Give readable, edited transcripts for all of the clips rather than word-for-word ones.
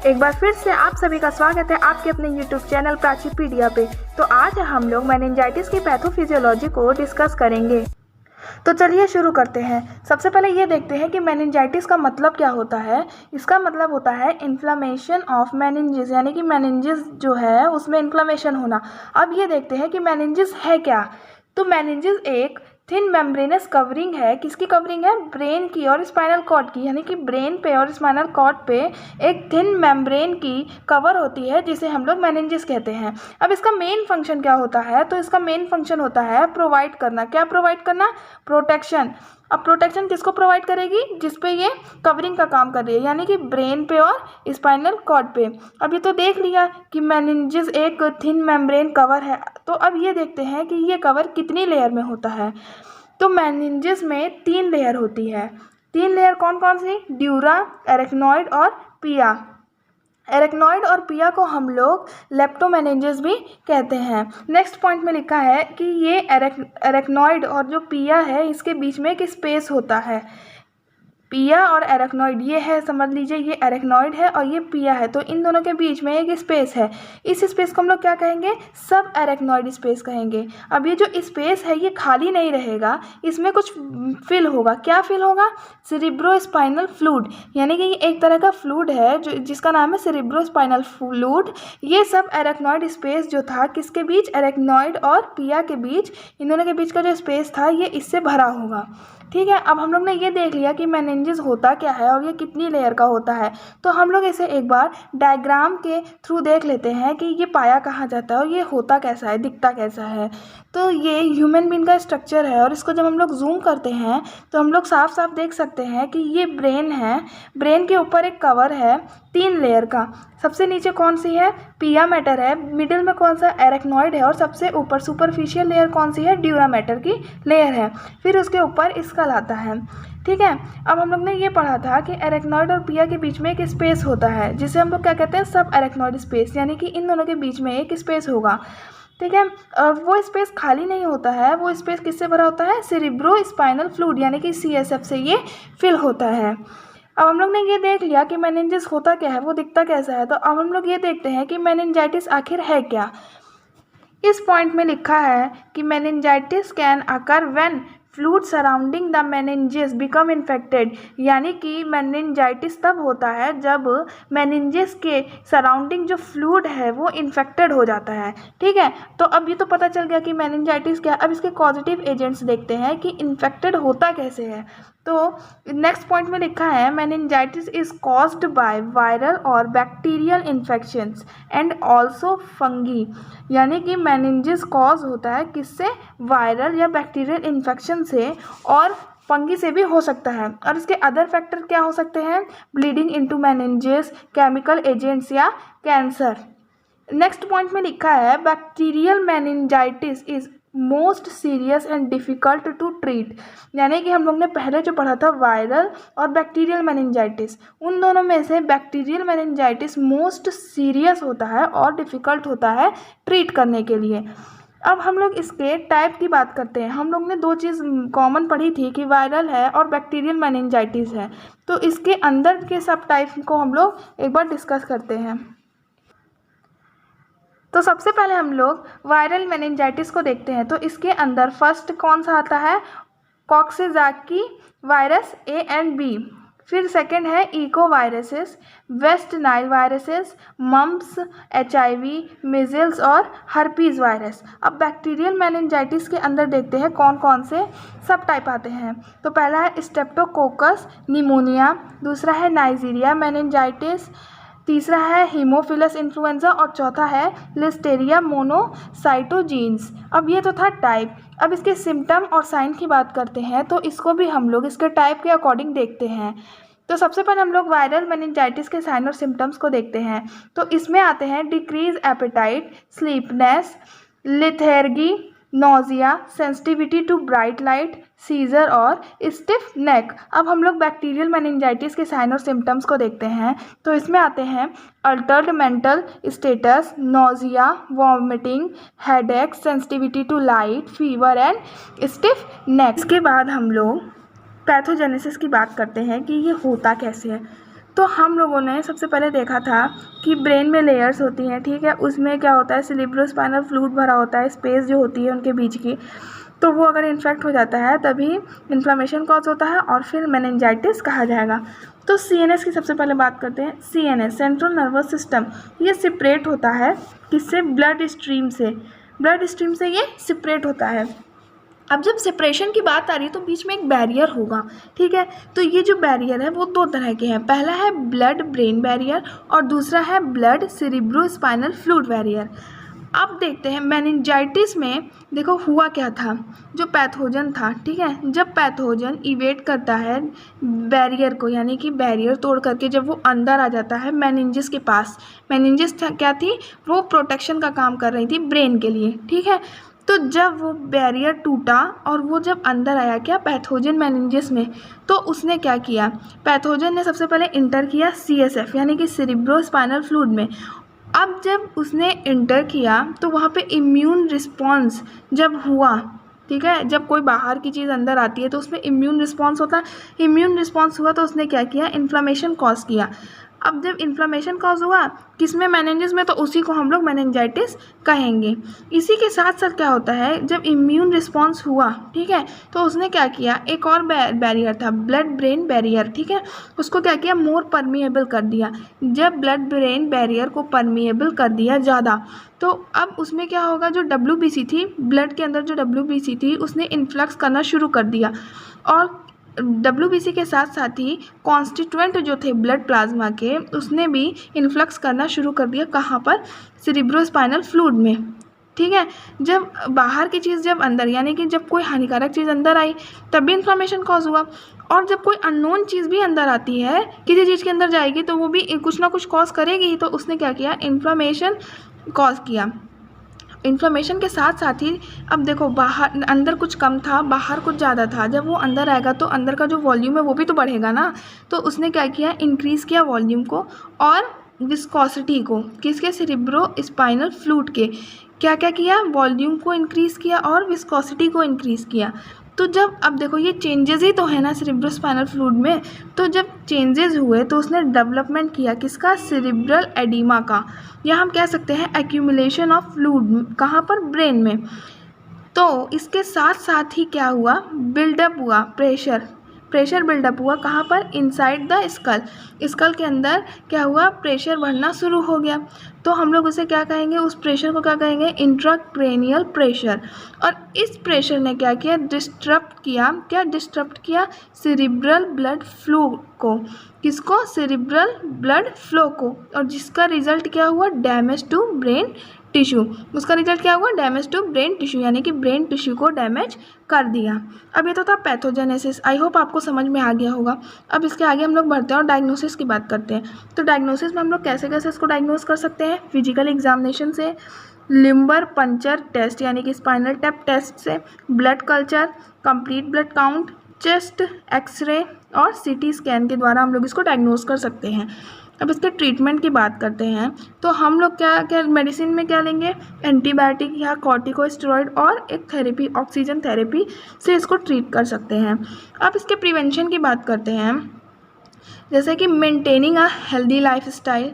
एक बार फिर से आप सभी का स्वागत है आपके अपने YouTube चैनल प्राचीपीडिया पे। तो आज हम लोग मेनिंजाइटिस की पैथोफिजियोलॉजी को डिस्कस करेंगे। तो चलिए शुरू करते हैं। सबसे पहले ये देखते हैं कि मेनिंजाइटिस का मतलब क्या होता है। इसका मतलब होता है इन्फ्लामेशन ऑफ मेनिंजिस, यानी कि मेनिंजिस जो है उसमें इन्फ्लामेशन होना। अब ये देखते हैं कि मेनिंजिस है क्या। तो मेनिंजिस एक थिन मेम्ब्रेनस कवरिंग है। किसकी कवरिंग है? ब्रेन की और स्पाइनल कॉर्ड की, यानी कि ब्रेन पे और स्पाइनल कॉर्ड पे एक थिन मेम्ब्रेन की कवर होती है जिसे हम लोग मेनिंजिस कहते हैं। अब इसका मेन फंक्शन क्या होता है? तो इसका मेन फंक्शन होता है प्रोवाइड करना। क्या प्रोवाइड करना? प्रोटेक्शन। अब प्रोटेक्शन किसको प्रोवाइड करेगी? जिस पे ये कवरिंग का काम कर रही है, यानी कि ब्रेन पे और स्पाइनल कॉर्ड पे। अब ये तो देख लिया कि मेनिंजिस एक थिन मेम्ब्रेन कवर है। तो अब ये देखते हैं कि ये कवर कितनी लेयर में होता है। तो मेनिंजिस में 3 लेयर होती है। 3 लेयर कौन कौन सी? ड्यूरा, एरेक्नॉइड और पिया। एरेक्नॉइड और पिया को हम लोग लेप्टोमेनिंजिस भी कहते हैं। नेक्स्ट पॉइंट में लिखा है कि ये एरेक्नॉइड और जो पिया है इसके बीच में एक स्पेस होता है। पिया और एरेक्नॉइड ये है, समझ लीजिए, ये एरेक्नॉइड है और ये पिया है। तो इन दोनों के बीच में एक स्पेस है। इस स्पेस को हम लोग क्या कहेंगे? सब एरेक्नॉइड स्पेस कहेंगे। अब ये जो स्पेस है ये खाली नहीं रहेगा, इसमें कुछ फिल होगा। क्या फिल होगा? सेरिब्रोस्पाइनल फ्लूइड, यानी कि ये एक तरह का फ्लूइड है जो जिसका नाम है सेरिब्रोस्पाइनल फ्लूइड। ये सब एरेक्नॉइड स्पेस जो था किसके बीच? एरेक्नॉइड और पिया के बीच। इन दोनों के बीच का जो स्पेस था ये इससे भरा होगा। ठीक है। अब हम लोग ने ये देख लिया कि मेनिंजिस होता क्या है और ये कितनी लेयर का होता है। तो हम लोग इसे एक बार डायग्राम के थ्रू देख लेते हैं कि ये पाया कहाँ जाता है और ये होता कैसा है, दिखता कैसा है। तो ये ह्यूमन बीइंग का स्ट्रक्चर है और इसको जब हम लोग जूम करते हैं तो हम लोग साफ साफ देख सकते हैं कि ये ब्रेन है। ब्रेन के ऊपर एक कवर है 3 लेयर का। सबसे नीचे कौन सी है? पिया मैटर है। मिडिल में कौन सा? एरेक्नॉइड है। और सबसे ऊपर सुपरफिशियल लेयर कौन सी है? ड्यूरा मैटर की लेयर है। फिर उसके ऊपर स्कल आता है। ठीक है। अब हम लोग ने ये पढ़ा था कि एरेक्नॉइड और पिया के बीच में एक स्पेस होता है जिसे हम लोग क्या कहते हैं? सब एरेक्नॉइड स्पेस, यानी कि इन दोनों के बीच में एक स्पेस होगा। ठीक है। वो स्पेस खाली नहीं होता है। वो स्पेस किससे भरा होता है? सेरिब्रोस्पाइनल फ्लूइड, यानी कि CSF से ये फिल होता है। अब हम लोग ने ये देख लिया कि मेनिंजिस होता क्या है, वो दिखता कैसा है। तो अब हम लोग ये देखते हैं कि मेनिंजाइटिस आखिर है क्या। इस पॉइंट में लिखा है कि meningitis can occur when fluid surrounding the meninges become infected, यानी कि मेनिंजाइटिस तब होता है जब मेनिंजिस के सराउंडिंग जो फ्लूइड है वो इन्फेक्टेड हो जाता है। ठीक है। तो अब ये तो पता चल गया कि मेनिंजाइटिस क्या है। अब इसके कॉजेटिव एजेंट्स देखते हैं कि इन्फेक्टेड होता कैसे है। तो नेक्स्ट पॉइंट में लिखा है meningitis is caused by viral और bacterial infections and also fungi, यानी कि मेनिंजिस कॉज होता है किससे? वायरल या बैक्टीरियल इन्फेक्शन से, और फंगी से भी हो सकता है। और इसके अदर फैक्टर क्या हो सकते हैं? Bleeding into meninges, chemical agents या कैंसर। नेक्स्ट पॉइंट में लिखा है bacterial meningitis is most serious and difficult to treat, यानी कि हम लोग ने पहले जो पढ़ा था वायरल और बैक्टीरियल मेनिंजाइटिस, उन दोनों में से बैक्टीरियल मेनिंजाइटिस मोस्ट सीरियस होता है और डिफ़िकल्ट होता है ट्रीट करने के लिए। अब हम लोग इसके टाइप की बात करते हैं। हम लोग ने 2 चीज़ कॉमन पढ़ी थी कि वायरल है और बैक्टीरियल मेनिंजाइटिस है। तो इसके अंदर के सब टाइप को हम लोग एक बार डिस्कस करते हैं। तो सबसे पहले हम लोग वायरल मेनिंजाइटिस को देखते हैं। तो इसके अंदर फर्स्ट कौन सा आता है? Coxsackie virus A and B। फिर सेकंड है echo viruses, West Nile viruses, mumps, HIV, measles और हर्पीज़ वायरस। अब बैक्टीरियल मेनिंजाइटिस के अंदर देखते हैं कौन कौन से सब टाइप आते हैं। तो पहला है स्ट्रेप्टोकोकस निमोनिया, दूसरा है नाइजीरिया मेनिंजाइटिस, तीसरा है हीमोफिलस इन्फ्लुएंजा और चौथा है लिस्टेरिया मोनोसाइटोजीन्स। अब ये तो था टाइप। अब इसके सिम्टम और साइन की बात करते हैं। तो इसको भी हम लोग इसके टाइप के अकॉर्डिंग देखते हैं। तो सबसे पहले हम लोग वायरल मेनिंजाइटिस के साइन और सिम्टम्स को देखते हैं। तो इसमें आते हैं decrease appetite, sleepiness, lethargy, nausea, sensitivity to bright light, seizure और स्टिफ नेक। अब हम लोग बैक्टीरियल मेनिंजाइटिस के साइन और सिम्टम्स को देखते हैं। तो इसमें आते हैं altered mental status, nausea, vomiting, headache, sensitivity to light, fever and stiff neck. इसके बाद हम लोग पैथोजेनेसिस की बात करते हैं कि ये होता कैसे है। तो हम लोगों ने सबसे पहले देखा था कि ब्रेन में लेयर्स होती हैं, ठीक है, उसमें क्या होता है, सेरेब्रोस्पाइनल फ्लूइड भरा होता है, स्पेस जो होती है उनके बीच की, तो वो अगर इन्फेक्ट हो जाता है तभी इन्फ्लामेशन कॉज होता है और फिर मेनिंजाइटिस कहा जाएगा। तो CNS की सबसे पहले बात करते हैं। CNS सेंट्रल नर्वस सिस्टम, ये सेपरेट होता है किससे, ब्लड स्ट्रीम से, ब्लड स्ट्रीम से ये सेपरेट होता है। अब जब सेपरेशन की बात आ रही है तो बीच में एक बैरियर होगा, ठीक है, तो ये जो बैरियर है वो दो तरह के हैं, पहला है ब्लड ब्रेन बैरियर और दूसरा है ब्लड सेरेब्रोस्पाइनल फ्लूइड बैरियर। अब देखते हैं मेनिंजाइटिस में देखो हुआ क्या था, जो पैथोजन था, ठीक है, जब पैथोजन इवेट करता है बैरियर को, यानी कि बैरियर तोड़ करके जब वो अंदर आ जाता है मेनिंजिस के पास, मेनिंजिस क्या थी, वो प्रोटेक्शन का काम कर रही थी ब्रेन के लिए, ठीक है, तो जब वो बैरियर टूटा और वो जब अंदर आया क्या, पैथोजन मेनिंजिस में, तो उसने क्या किया, पैथोजन ने सबसे पहले इंटर किया CSF यानी कि सेरेब्रोस्पाइनल फ्लूइड में। अब जब उसने इंटर किया तो वहाँ पे इम्यून रिस्पॉन्स जब हुआ, ठीक है, जब कोई बाहर की चीज़ अंदर आती है तो उसमें इम्यून रिस्पॉन्स होता है, इम्यून रिस्पॉन्स हुआ तो उसने क्या किया, इन्फ्लामेशन कॉज किया। अब जब इन्फ्लामेशन कॉज हुआ किसमें, मेनिंजिस में, तो उसी को हम लोग मेनिंजाइटिस कहेंगे। इसी के साथ साथ क्या होता है, जब इम्यून रिस्पॉन्स हुआ, ठीक है, तो उसने क्या किया, एक और बैरियर था ब्लड ब्रेन बैरियर, ठीक है, उसको क्या किया, मोर परमिएबल कर दिया। जब ब्लड ब्रेन बैरियर को परमिएबल कर दिया ज़्यादा, तो अब उसमें क्या होगा, जो WBC थी, ब्लड के अंदर जो WBC थी उसने इन्फ्लक्स करना शुरू कर दिया और WBC के साथ साथ ही कॉन्स्टिट्यूएंट जो थे ब्लड प्लाज्मा के, उसने भी इन्फ्लक्स करना शुरू कर दिया, कहाँ पर, सेरेब्रोस्पाइनल फ्लूइड में, ठीक है। जब बाहर की चीज़ जब अंदर, यानी कि जब कोई हानिकारक चीज़ अंदर आई तब भी इन्फ्लामेशन कॉज हुआ, और जब कोई अननोन चीज़ भी अंदर आती है, किसी चीज़ के अंदर जाएगी तो वो भी कुछ ना कुछ कॉज करेगी, तो उसने क्या किया, इन्फ्लामेशन कॉज किया। इन्फ्लामेशन के साथ साथ ही अब देखो बाहर, अंदर कुछ कम था, बाहर कुछ ज़्यादा था, जब वो अंदर आएगा तो अंदर का जो वॉल्यूम है वो भी तो बढ़ेगा ना, तो उसने क्या किया, इंक्रीज़ किया वॉल्यूम को और विस्कोसिटी को, किसके, सेरेब्रोस्पाइनल फ्लूइड के, क्या क्या किया, वॉल्यूम को इंक्रीज़ किया और विस्कोसिटी को इंक्रीज़ किया। तो जब अब देखो ये चेंजेस ही तो है ना सेरेब्रोस्पाइनल फ्लूइड में, तो जब चेंजेस हुए तो उसने डेवलपमेंट किया किसका, सेरिब्रल एडिमा का, या हम कह सकते हैं एक्यूमुलेशन ऑफ फ्लूइड, कहाँ पर, ब्रेन में। तो इसके साथ साथ ही क्या हुआ, बिल्डअप हुआ, प्रेशर बिल्डअप हुआ, कहाँ पर, इनसाइड द स्कल के अंदर क्या हुआ, प्रेशर बढ़ना शुरू हो गया, तो हम लोग उसे क्या कहेंगे, उस प्रेशर को क्या कहेंगे, इंट्राक्रैनियल प्रेशर। और इस प्रेशर ने क्या किया, डिस्टर्ब किया सेरिब्रल ब्लड फ्लो को, किसको, सेरिब्रल ब्लड फ्लो को, और जिसका रिजल्ट क्या हुआ, डैमेज टू ब्रेन टिश्यू, उसका रिजल्ट क्या हुआ, डैमेज टू ब्रेन टिश्यू, यानी कि ब्रेन टिश्यू को डैमेज कर दिया। अब ये तो था पैथोजेनेसिस, आई होप आपको समझ में आ गया होगा। अब इसके आगे हम लोग बढ़ते हैं और डायग्नोसिस की बात करते हैं। तो डायग्नोसिस में हम लोग कैसे कैसे इसको डायग्नोस कर सकते हैं, फिजिकल एग्जामिनेशन से, लिम्बर पंचर टेस्ट यानी कि स्पाइनल टैप टेस्ट से, blood culture, complete blood count, chest x ray और CT स्कैन के द्वारा हम लोग इसको डायग्नोस कर सकते हैं। अब इसके ट्रीटमेंट की बात करते हैं तो हम लोग क्या क्या मेडिसिन में क्या लेंगे, एंटीबायोटिक या कॉर्टिकोस्टेरॉइड और एक थेरेपी, ऑक्सीजन थेरेपी से इसको ट्रीट कर सकते हैं। अब इसके प्रिवेंशन की बात करते हैं, जैसे कि maintaining a healthy lifestyle,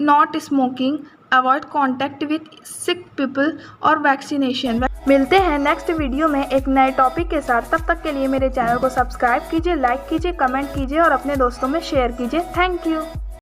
not smoking, avoid contact with sick people और वैक्सीनेशन। मिलते हैं नेक्स्ट वीडियो में एक नए टॉपिक के साथ, तब तक के लिए मेरे चैनल को सब्सक्राइब कीजिए, लाइक कीजिए, कमेंट कीजिए और अपने दोस्तों में शेयर कीजिए। Thank you.